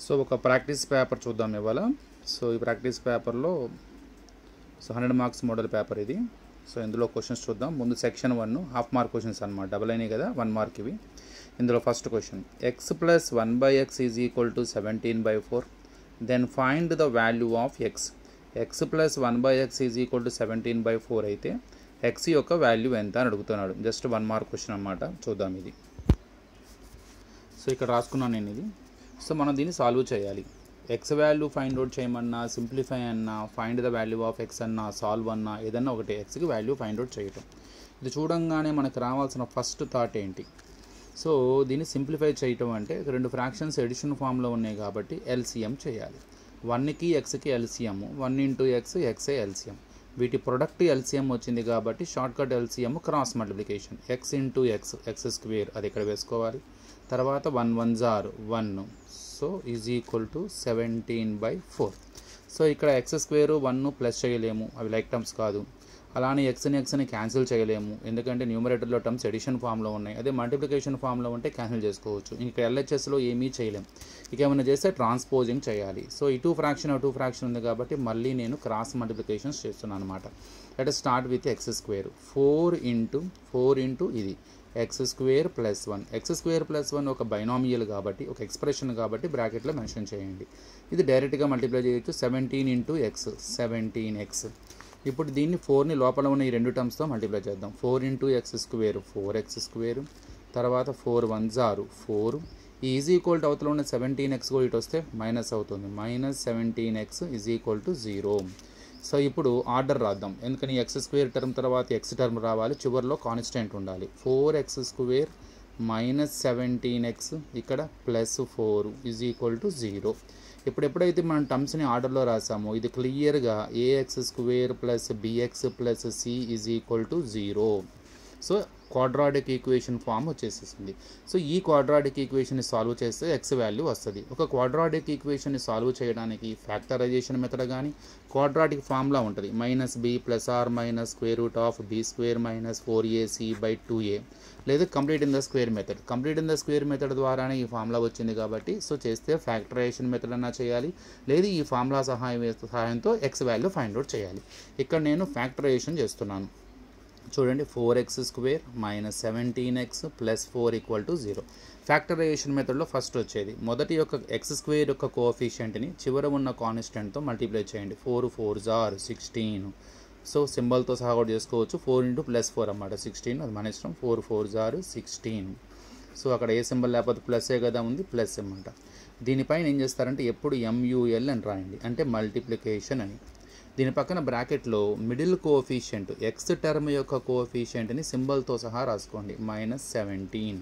So ఒక practice paper చూద్దాం ఇవాళ. సో ఈ ప్రాక్టీస్ పేపర్లో 100 మార్క్స్ మోడల్ పేపర్ ఇది. సో ఇందులో క్వశ్చన్స్ చూద్దాం. ముందు సెక్షన్ 1 హాఫ్ మార్క్ క్వశ్చన్స్ అనమాట, డబల్ అయినాయి కదా, 1 మార్క్ ఇవి. ఇందులో first question, x plus 1/x is equal to 17/4, then find the value of x. X plus 1/x is equal to 17/4 అయితే ఎక్స్ యొక్క వాల్యూ ఎంత అని అడుగుతున్నాడు. జస్ట్ 1 మార్క్ క్వశ్చన్ అనమాట. చూద్దాం ఇది. సో ఇక్కడ రాసుకున్నాను నేను ఇది. సో మనం దీన్ని సాల్వ్ చేయాలి. ఎక్స్ వాల్యూ ఫైండ్ అవుట్ చేయమన్నా, సింప్లిఫై అన్నా, find the value of X అన్నా, సాల్వ్ అన్నా, ఏదన్నా ఒకటి ఎక్స్కి వాల్యూ ఫైండ్ అవుట్ చేయటం. ఇది చూడంగానే మనకు రావాల్సిన ఫస్ట్ థాట్ ఏంటి? సో దీన్ని సింప్లిఫై చేయటం అంటే రెండు ఫ్రాక్షన్స్ ఎడిషన్ ఫామ్లో ఉన్నాయి కాబట్టి ఎల్సిఎం చేయాలి. 1కి ఎక్స్కి LCM, 1 into X, x LCM. వీటి ప్రొడక్ట్ ఎల్సిఎం వచ్చింది కాబట్టి shortcut LCM cross multiplication. X into X, X square, అది ఇక్కడ వేసుకోవాలి. తర్వాత 1 1s are 1, so is equal to 17/4. So ఇక్కడ ఎక్స్ స్క్వేర్ 1 ప్లస్ చేయలేము, అవి లైక్ టర్మ్స్ కాదు. అలానే ఎక్స్ని క్యాన్సిల్ చేయలేము, ఎందుకంటే న్యూమరేటర్లో టర్మ్స్ ఎడిషన్ ఫామ్లో ఉన్నాయి. అదే మల్టిప్లికేషన్ ఫామ్లో ఉంటే క్యాన్సిల్ చేసుకోవచ్చు. ఇంకా ఎల్హెచ్ఎస్లో ఏమీ చేయలేము. ఇక ఏమైనా చేస్తే ట్రాన్స్పోజింగ్ చేయాలి. సో ఇటు ఫ్రాక్షన్ ఉంది కాబట్టి మళ్ళీ నేను క్రాస్ మల్టిప్లికేషన్స్ చేస్తున్నాను అనమాట. Let us start with x square. 4 into ఇది x square plus 1. X square plus 1 ఒక బైనామియల్ కాబట్టి, ఒక ఎక్స్ప్రెషన్ కాబట్టి బ్రాకెట్లో మెన్షన్ చేయండి. ఇది డైరెక్ట్గా మల్టిప్లై చేయొచ్చు. 17 ఇంటూ ఎక్స్, 17x. ఇప్పుడు దీన్ని 4ని లోపల ఉన్న ఈ రెండు టర్మ్స్తో మల్టిప్లై చేద్దాం. 4 into X square, 4x square. తర్వాత 4 1s are 4. ఈ ఈజ్ ఈక్వల్ టు అవతల ఉన్న 17x కూడా ఇటు వస్తే మైనస్ అవుతుంది. -17x is equal to 0. So ఇప్పుడు ఆర్డర్ రాద్దాం, ఎందుకని ఎక్స్ స్క్వేర్ టర్మ్ తర్వాత ఎక్స్ టర్మ్ రావాలి, చివరిలో కాన్స్టెంట్ ఉండాలి. 4x స్క్వేర్ -17x, ఇక్కడ +4 ఈజ్ ఈక్వల్ టు 0. ఇప్పుడు ఎప్పుడైతే మనం టర్మ్స్ని ఆర్డర్లో రాసామో ఇది క్లియర్గా ax square plus bx plus c is equal to 0. So quadratic equation form వచ్చేసేసింది. సో ఈ క్వాడ్రాటిక్ ఈక్వేషన్ని సాల్వ్ చేస్తే ఎక్స్ వాల్యూ వస్తుంది. ఒక క్వాడ్రాటిక్ ఈక్వేషన్ని సాల్వ్ చేయడానికి ఫ్యాక్టరైజేషన్ మెథడ్ కానీ క్వాడ్రాటిక్ ఫామ్లా ఉంటుంది. -b + or -√b² - 4ac/2a, లేదా complete in the square method. Complete in the square method ద్వారానే ఈ ఫార్ములా వచ్చింది కాబట్టి సో చేస్తే ఫ్యాక్టరైజేషన్ మెథడ్ అన్నా చేయాలి, లేదు ఈ ఫార్ములా సహాయంతో ఎక్స్ వాల్యూ ఫైండ్ అవుట్ చేయాలి. ఇక్కడ నేను ఫ్యాక్టరైజేషన్ చేస్తున్నాను. చూడండి, 4x స్క్వేర్ -17x + 4 = 0. ఫ్యాక్టరైజేషన్ మెథడ్లో ఫస్ట్ వచ్చేది మొదటి యొక్క ఎక్స్ స్క్వేర్ యొక్క కోఎఫిషియంట్ని చివర ఉన్న కాన్స్టెంట్తో మల్టిప్లై చేయండి. 4 4s are 16. సో సింబల్తో సహా కూడా చేసుకోవచ్చు. 4 ఇంటూ +4 అన్నమాట, 16, అది మన ఇష్టం. 4 4s are 16. సో అక్కడ ఏ సింబల్ లేకపోతే ప్లస్ఏ కదా ఉంది, ప్లస్ అన్నమాట. దీనిపైన ఏం చేస్తారంటే ఎప్పుడు MUL అని రాయండి, అంటే మల్టిప్లికేషన్ అని. దీని పక్కన బ్రాకెట్లో మిడిల్ కోఎఫిషియంట్ ఎక్స్ టర్మ్ యొక్క కోఎఫిషియంట్ని సింబల్తో సహా రాసుకోండి, -17.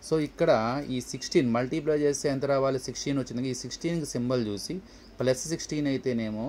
సో ఇక్కడ ఈ 16 మల్టిప్లై చేస్తే ఎంత రావాలి, 16 వచ్చింది. ఈ 16కి సింబల్ చూసి +16 అయితేనేమో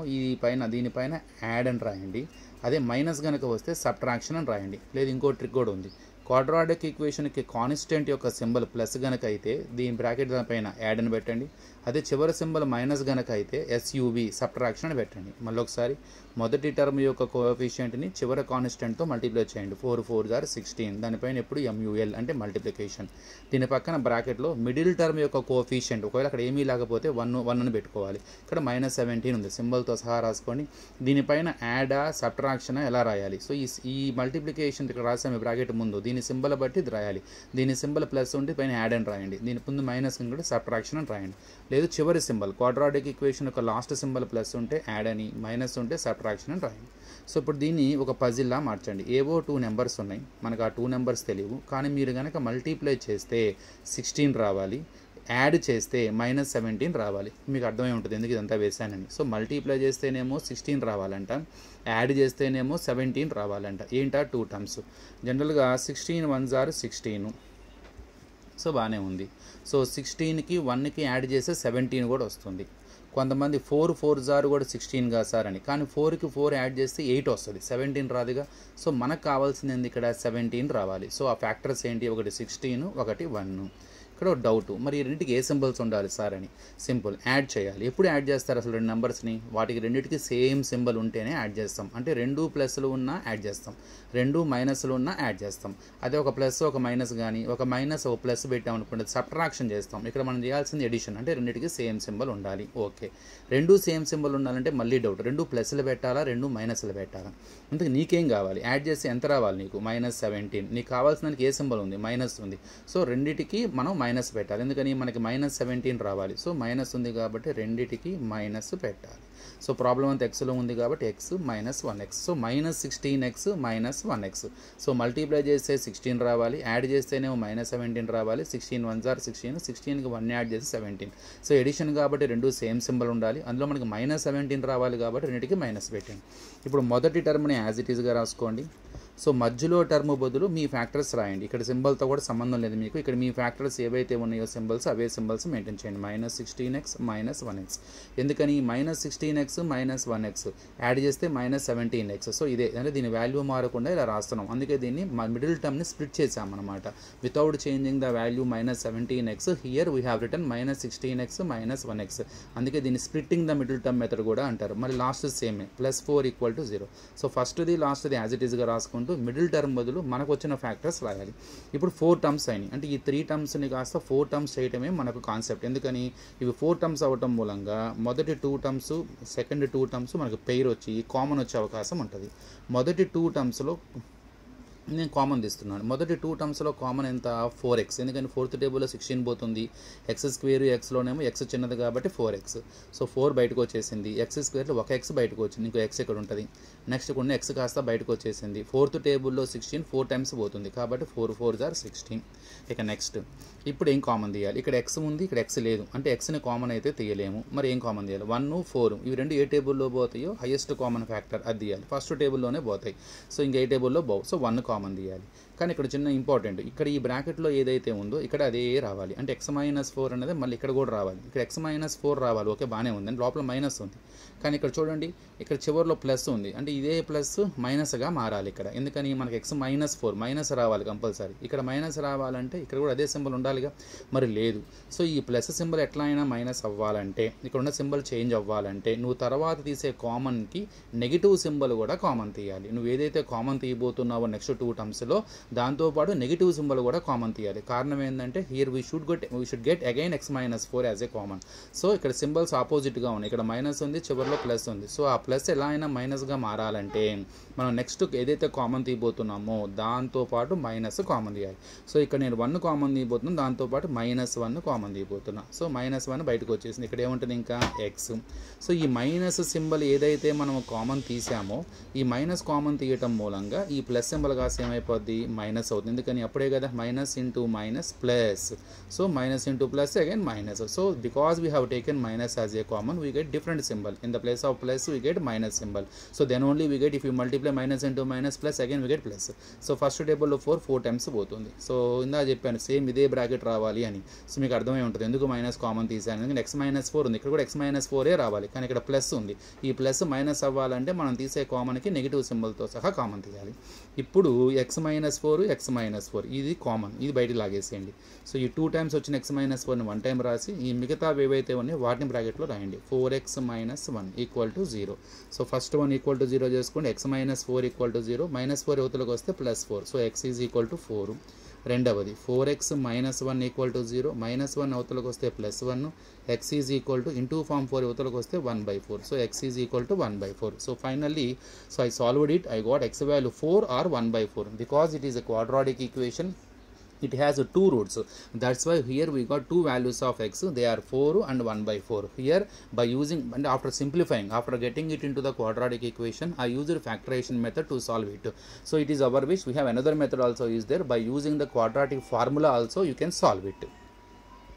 దీనిపైన యాడ్ అని రాయండి. అదే మైనస్ కనుక వస్తే సబ్ట్రాక్షన్ అని రాయండి. లేదు ఇంకో ట్రిక్ కూడా ఉంది. క్వాడ్రాటిక్ ఈక్వేషన్కి కాన్స్టెంట్ యొక్క సింబల్ ప్లస్ గనక అయితే దీని బ్రాకెట్ దానిపైన యాడ్ అని పెట్టండి. అదే చివరి సింబల్ మైనస్ గనక అయితే SUB సబ్ట్రాక్షన్ అని పెట్టండి. మళ్ళీ ఒకసారి మొదటి టర్మ్ యొక్క కోఎఫిషియంట్ని చివరి కాన్స్టెంట్తో మల్టిప్లై చేయండి. 4 4s are 16. దానిపైన ఎప్పుడు MUL అంటే మల్టిప్లికేషన్. దీని పక్కన బ్రాకెట్లో మిడిల్ టర్మ్ యొక్క కోఎఫిషియంట్, ఒకవేళ అక్కడ ఏమీ లేకపోతే 1 అని పెట్టుకోవాలి. ఇక్కడ -17 ఉంది, సింబల్తో సహా రాసుకోండి. దీనిపైన యాడా సబ్ట్రాక్షనా ఎలా రాయాలి? సో ఈ మల్టిప్లికేషన్ ఇక్కడ రాసాము బ్రాకెట్ ముందు, దీని సింబల్ బట్టి ఇది రాయాలి. దీని సింబల్ ప్లస్ ఉంటే పైన యాడ్ అని రాయండి, దీని ముందు మైనస్ కూడా సబ్ట్రాక్షన్ అని రాయండి. లేదు చివరి సింబల్ క్వాడ్రాటిక్ ఈక్వేషన్ యొక్క లాస్ట్ సింబల్ ప్లస్ ఉంటే యాడ్ అని, మైనస్ ఉంటే సబ్ట్రాక్షన్ అని రాయండి. సో ఇప్పుడు దీన్ని ఒక పజిల్లా మార్చండి. ఏవో 2 నెంబర్స్ ఉన్నాయి, మనకు ఆ 2 నెంబర్స్ తెలియవు, కానీ మీరు కనుక మల్టిప్లై చేస్తే 16 రావాలి, యాడ్ చేస్తే -17 రావాలి. మీకు అర్థమై ఉంటుంది ఎందుకు ఇదంతా వేసానని. సో మల్టిప్లై చేస్తేనేమో 16 రావాలంట, యాడ్ చేస్తేనేమో 17 రావాలంట. ఏంటా 2 టర్మ్స్. జనరల్గా 16 1s are 16. సో బాగానే ఉంది. సో 16కి 1కి యాడ్ చేస్తే 17 కూడా వస్తుంది. కొంతమంది 4 4s are కూడా 16 గా సార్ అని, కానీ 4కి 4 యాడ్ చేస్తే 8 వస్తుంది, 17 రాదుగా. సో మనకు కావాల్సింది ఇక్కడ 17 రావాలి. సో ఆ ఫ్యాక్టర్స్ ఏంటి, ఒకటి 16, ఒకటి 1. ఇక్కడ ఒక డౌట్, మరి ఈ రెండింటికి ఏ సింబల్స్ ఉండాలి సార్ అని. సింపుల్, యాడ్ చేయాలి. ఎప్పుడు యాడ్ చేస్తారు అసలు రెండు నెంబర్స్ని? వాటికి రెండింటికి సేమ్ సింబల్ ఉంటేనే యాడ్ చేస్తాం. అంటే రెండు ప్లస్లు ఉన్నా యాడ్ చేస్తాం, రెండు మైనస్లు ఉన్నా యాడ్ చేస్తాం. అదే ఒక ప్లస్ ఒక మైనస్ కానీ ఒక మైనస్ ఒక ప్లస్ పెట్టాం అనుకుంటే సబ్ట్రాక్షన్ చేస్తాం. ఇక్కడ మనం చేయాల్సింది ఎడిషన్, అంటే రెండింటికి సేమ్ సింబల్ ఉండాలి. ఓకే, రెండు సేమ్ సింబల్ ఉండాలంటే మళ్ళీ డౌట్, రెండు ప్లస్లు పెట్టాలా రెండు మైనస్లు పెట్టాలా? అందుకే నీకేం కావాలి? యాడ్ చేసి ఎంత రావాలి నీకు? -17. నీకు కావాల్సిన దానికి ఏ సింబల్ ఉంది? మైనస్ ఉంది. సో రెండింటికి మనం మైనస్ పెట్టాలి. ఎందుకని మనకి -17 రావాలి. సో మైనస్ ఉంది కాబట్టి రెండింటికి మైనస్ పెట్టాలి. సో ప్రాబ్లం అంతా ఎక్స్లో ఉంది కాబట్టి x -1x. So -16x -1x. So multiply చేస్తే 16 రావాలి, యాడ్ చేస్తేనేమో -17 రావాలి. 16 1s are 16, 16కి 1 యాడ్ చేసి 17. సో ఎడిషన్ కాబట్టి రెండు సేమ్ సింబల్ ఉండాలి. అందులో మనకి -17 రావాలి కాబట్టి రెండింటికి మైనస్ పెట్టండి. ఇప్పుడు మొదటి టర్మ్ని యాజ్ ఇట్ ఈస్గా రాసుకోండి. సో మధ్యలో టర్మ్ బదులు మీ ఫ్యాక్టర్స్ రాయండి. ఇక్కడ సింబల్తో కూడా సంబంధం లేదు మీకు. ఇక్కడ మీ ఫ్యాక్టర్స్ ఏవైతే ఉన్నాయో సింబల్స్ అవే సింబల్స్ మెయింటైన్ చేయండి. -16x -1x. ఎందుకని -16x -1x యాడ్ చేస్తే -17x. సో ఇదే అంటే దీని వాల్యూ మారకుండా ఇలా రాస్తున్నాం. అందుకే దీన్ని మిడిల్ టర్మ్ని స్ప్లిట్ చేసామన్నమాట. Without changing the value -17x, here we have return -16x -1x. అందుకే దీన్ని splitting the middle term method కూడా అంటారు. మరి లాస్ట్ సేమే, +4 = 0. సో ఫస్ట్ది లాస్ట్ది యాజ్ ఇట్ ఈస్గా రాసుకుంటూ మిడిల్ టర్మ్ బదులు మనకు వచ్చిన ఫ్యాక్టర్స్ రాయాలి. ఇప్పుడు 4 టర్మ్స్ అయినాయి. అంటే ఈ 3 టర్మ్స్ని కాస్త 4 టర్మ్స్ చేయటమే మనకు కాన్సెప్ట్. ఎందుకని ఇవి 4 టర్మ్స్ అవ్వటం మూలంగా మొదటి 2 టర్మ్స్ సెకండ్ 2 టర్మ్స్ మనకు పెయిర్ వచ్చి కామన్ వచ్చే అవకాశం ఉంటుంది. మొదటి 2 టర్మ్స్లో నేను కామన్ తీస్తున్నాను. మొదటి 2 టర్మ్స్లో కామన్ ఎంత? 4x. ఎందుకని 4th టేబుల్లో 16 పోతుంది. x² xలోనేమో x చిన్నది కాబట్టి 4x. సో 4 బయటకు వచ్చేసింది. x² ఒక x బయటకు వచ్చింది, ఇంకో x ఇక్కడ ఉంటుంది. నెక్స్ట్ కొన్ని x కాస్త బయటకు వచ్చేసింది. 4th టేబుల్లో 16 4 టైమ్స్ పోతుంది కాబట్టి 4 4s are 16. ఇక నెక్స్ట్ ఇప్పుడు ఏం కామన్ తీయాలి? ఇక్కడ x ఉంది, ఇక్కడ x లేదు. అంటే xని కామన్ అయితే తీయలేము. మరి ఏం కామన్ తీయాలి? 1 4 ఇవి రెండు ఏ టేబుల్లో పోతాయో హైయెస్ట్ కామన్ ఫ్యాక్టర్ అది తీయాలి. ఫస్ట్ టేబుల్లోనే పోతాయి. సో ఇంకా ఏ టేబుల్లో పోవు. సో 1 కామన్ తీయాలి. కానీ ఇక్కడ చిన్న ఇంపార్టెంట్, ఇక్కడ ఈ బ్రాకెట్లో ఏదైతే ఉందో ఇక్కడ అదే రావాలి. అంటే x -4 అనేది మళ్ళీ ఇక్కడ కూడా రావాలి. ఇక్కడ x -4 రావాలి. ఓకే, బాగానే ఉంది. అంటే లోపల మైనస్ ఉంది. కానీ ఇక్కడ చూడండి, ఇక్కడ చివరిలో ప్లస్ ఉంది. అంటే ఇదే ప్లస్ మైనస్గా మారాలి ఇక్కడ. ఎందుకని మనకి x -4 మైనస్ రావాలి కంపల్సరీ. ఇక్కడ మైనస్ రావాలంటే ఇక్కడ కూడా అదే సింబల్ ఉండాలిగా. మరి లేదు. సో ఈ ప్లస్ సింబల్ ఎట్లా అయినా మైనస్ అవ్వాలంటే, ఇక్కడ ఉన్న సింబల్ చేంజ్ అవ్వాలంటే నువ్వు తర్వాత తీసే కామన్కి నెగిటివ్ సింబల్ కూడా కామన్ తీయాలి. నువ్వు ఏదైతే కామన్ తీయబోతున్నావో నెక్స్ట్ 2 టర్మ్స్లో దాంతోపాటు నెగిటివ్ సింబల్ కూడా కామన్ తీయాలి. కారణం ఏంటంటే here we should get again x -4 as a common. So ఇక్కడ సింబల్స్ ఆపోజిట్గా ఉన్నాయి. ఇక్కడ మైనస్ ఉంది, చివరిలో ప్లస్ ఉంది. సో ఆ ప్లస్ ఎలా అయినా మైనస్గా మారాలంటే మనం నెక్స్ట్ ఏదైతే కామన్ తీయబోతున్నామో దాంతోపాటు మైనస్ కామన్ తీయాలి. సో ఇక్కడ నేను 1 కామన్ తీయబోతున్నాను, దాంతోపాటు -1 కామన్ తీయబోతున్నా. సో -1 బయటకు వచ్చేసింది. ఇక్కడ ఏముంటుంది ఇంకా x. సో ఈ మైనస్ సింబల్ ఏదైతే మనం కామన్ తీసామో ఈ మైనస్ కామన్ తీయటం మూలంగా ఈ ప్లస్ సింబల్ కాస్త ఏమైపోద్ది? మైనస్ అవుతుంది. ఎందుకని అప్పుడే కదా minus into minus plus. So minus into plus again minus. So because we have taken minus as a common we get different symbol. In the place of plus we get minus symbol. So then only we get, if you multiply minus into minus plus again we get plus. So first టేబుల్లో 4 times పోతుంది. So ఇందా చెప్పాను same ఇదే bracket రావాలి అని. So మీకు అర్థమై ఉంటుంది ఎందుకు మైనస్ కామన్ తీసాను. ఎందుకంటే x -4 ఉంది, ఇక్కడ కూడా x -4 రావాలి. కానీ ఇక్కడ ప్లస్ ఉంది. ఈ ప్లస్ మైనస్ అవ్వాలంటే మనం తీసే కామన్కి నెగిటివ్ సింబల్తో సహా కామన్ తీయాలి. ఇప్పుడు x -4 ఇది కామన్, ఇది బయటికి లాగేసేయండి. సో ఈ 2 టైమ్స్ వచ్చిన x -4ని 1 టైం రాసి ఈ మిగతా ఏవైతే ఉన్నాయో వాటిని బ్రాకెట్లో రాయండి. 4x -1 = 0. సో ఫస్ట్ 1 = 0 చేసుకోండి. x -4 = 0. -4 అవతలకు వస్తే +4. So x = 4. రెండవది 4x -1 = 0. -1 అవతలకు వస్తే +1. x ఇంటూ ఫామ్ 4 అవతలకు వస్తే 1/4. So x = 1/4. So finally I solved it. I got x value 4 or 1/4. Because it is a quadratic equation, it has 2 roots. That's why here we got 2 values of x. They are 4 and 1/4. Here by using, and after simplifying, after getting it into the quadratic equation, I used factorization method to solve it. So it is our wish. We have another method also is there. By using the quadratic formula also you can solve it.